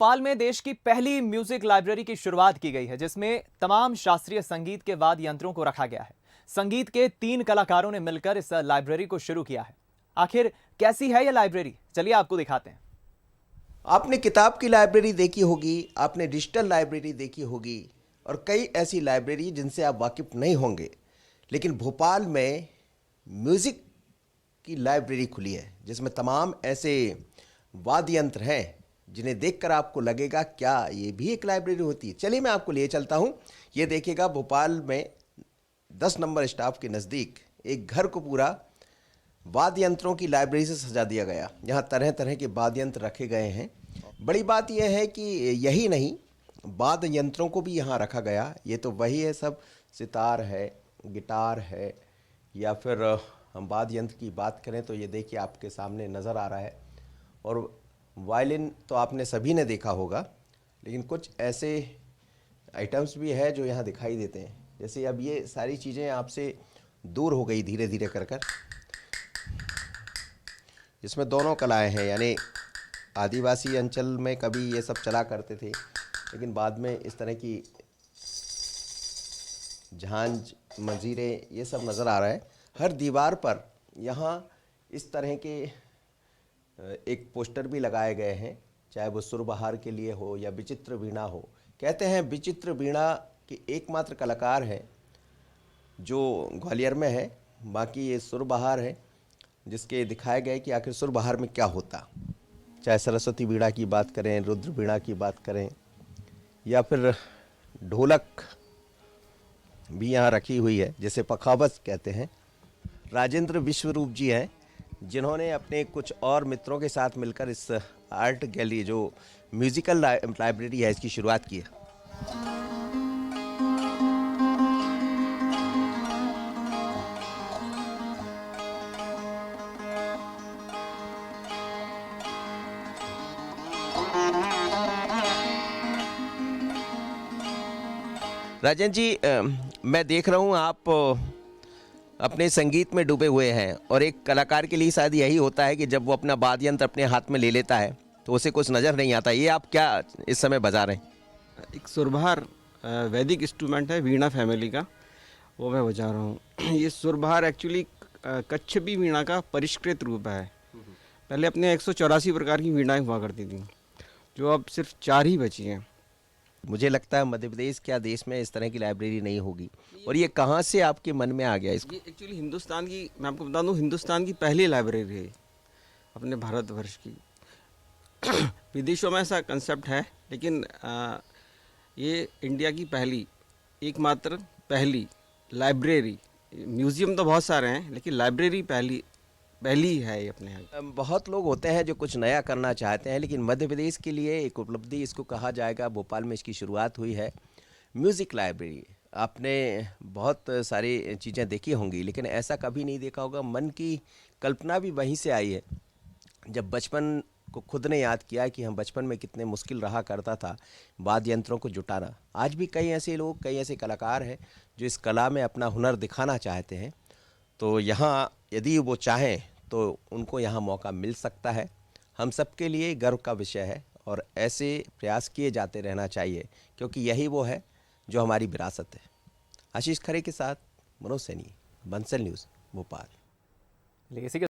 भोपाल में देश की पहली म्यूजिक लाइब्रेरी की शुरुआत की गई है, जिसमें तमाम शास्त्रीय संगीत के वाद्य यंत्रों को रखा गया है। संगीत के 3 कलाकारों ने मिलकर इस लाइब्रेरी को शुरू किया है। आखिर कैसी है यह लाइब्रेरी, चलिए आपको दिखाते हैं। आपने किताब की लाइब्रेरी देखी होगी, आपने डिजिटल लाइब्रेरी देखी होगी और कई ऐसी लाइब्रेरी जिनसे आप वाकिफ नहीं होंगे, लेकिन भोपाल में म्यूज़िक की लाइब्रेरी खुली है जिसमें तमाम ऐसे वाद्य यंत्र हैं जिन्हें देखकर आपको लगेगा क्या ये भी एक लाइब्रेरी होती है। चलिए मैं आपको ले चलता हूँ। ये देखिएगा, भोपाल में 10 नंबर स्टाफ के नज़दीक एक घर को पूरा वाद्य यंत्रों की लाइब्रेरी से सजा दिया गया। यहाँ तरह तरह के वाद्य यंत्र रखे गए हैं। बड़ी बात यह है कि यही नहीं, वाद्य यंत्रों को भी यहाँ रखा गया। ये तो वही है, सब सितार है, गिटार है, या फिर हम वाद्य यंत्र की बात करें तो ये देखिए आपके सामने नज़र आ रहा है। और वायलिन तो आपने सभी ने देखा होगा, लेकिन कुछ ऐसे आइटम्स भी है जो यहाँ दिखाई देते हैं। जैसे अब ये सारी चीज़ें आपसे दूर हो गई धीरे धीरे कर कर, जिसमें दोनों कलाएं हैं। यानी आदिवासी अंचल में कभी ये सब चला करते थे, लेकिन बाद में इस तरह की झांझ, मंजीरे, ये सब नज़र आ रहा है। हर दीवार पर यहाँ इस तरह के एक पोस्टर भी लगाए गए हैं, चाहे वो सुरबहार के लिए हो या विचित्र वीणा हो। कहते हैं विचित्र वीणा के एकमात्र कलाकार हैं जो ग्वालियर में है, बाकी ये सुरबहार है जिसके दिखाए गए कि आखिर सुरबहार में क्या होता। चाहे सरस्वती वीणा की बात करें, रुद्र वीणा की बात करें, या फिर ढोलक भी यहाँ रखी हुई है, जिसे पखावज कहते हैं। राजेंद्र विश्वरूप जी हैं जिन्होंने अपने कुछ और मित्रों के साथ मिलकर इस आर्ट गैलरी, जो म्यूज़िकल लाइब्रेरी है, इसकी शुरुआत की है। राजेंद्र जी, मैं देख रहा हूँ आप अपने संगीत में डूबे हुए हैं, और एक कलाकार के लिए शायद यही होता है कि जब वो अपना वाद्य यंत्र अपने हाथ में ले लेता है तो उसे कुछ नज़र नहीं आता। ये आप क्या इस समय बजा रहे हैं? एक सुरबहार वैदिक इंस्ट्रूमेंट है, वीणा फैमिली का, वो मैं बजा रहा हूँ। ये सुरबहार एक्चुअली कच्छपी वीणा का परिष्कृत रूप है। पहले अपने 184 प्रकार की वीणाएं हुआ करती थी, जो अब सिर्फ 4 ही बची हैं। मुझे लगता है मध्य प्रदेश क्या देश में इस तरह की लाइब्रेरी नहीं होगी। और ये कहाँ से आपके मन में आ गया इसको? ये एक्चुअली हिंदुस्तान की, मैं आपको बता दूँ, हिंदुस्तान की पहली लाइब्रेरी है अपने भारतवर्ष की। विदेशों में ऐसा कंसेप्ट है, लेकिन ये इंडिया की पहली, एकमात्र पहली लाइब्रेरी। म्यूज़ियम तो बहुत सारे हैं, लेकिन लाइब्रेरी पहली है ये अपने यहाँ। बहुत लोग होते हैं जो कुछ नया करना चाहते हैं, लेकिन मध्य प्रदेश के लिए एक उपलब्धि इसको कहा जाएगा। भोपाल में इसकी शुरुआत हुई है म्यूज़िक लाइब्रेरी। आपने बहुत सारी चीज़ें देखी होंगी, लेकिन ऐसा कभी नहीं देखा होगा। मन की कल्पना भी वहीं से आई है, जब बचपन को खुद ने याद किया कि हम बचपन में कितने मुश्किल रहा करता था वाद्य यंत्रों को जुटाना। आज भी कई ऐसे लोग, कई ऐसे कलाकार हैं जो इस कला में अपना हुनर दिखाना चाहते हैं। तो यहाँ यदि वो चाहें तो उनको यहाँ मौका मिल सकता है। हम सबके लिए गर्व का विषय है, और ऐसे प्रयास किए जाते रहना चाहिए, क्योंकि यही वो है जो हमारी विरासत है। आशीष खरे के साथ मनोज सैनी, बंसल न्यूज़, भोपाल। इसी के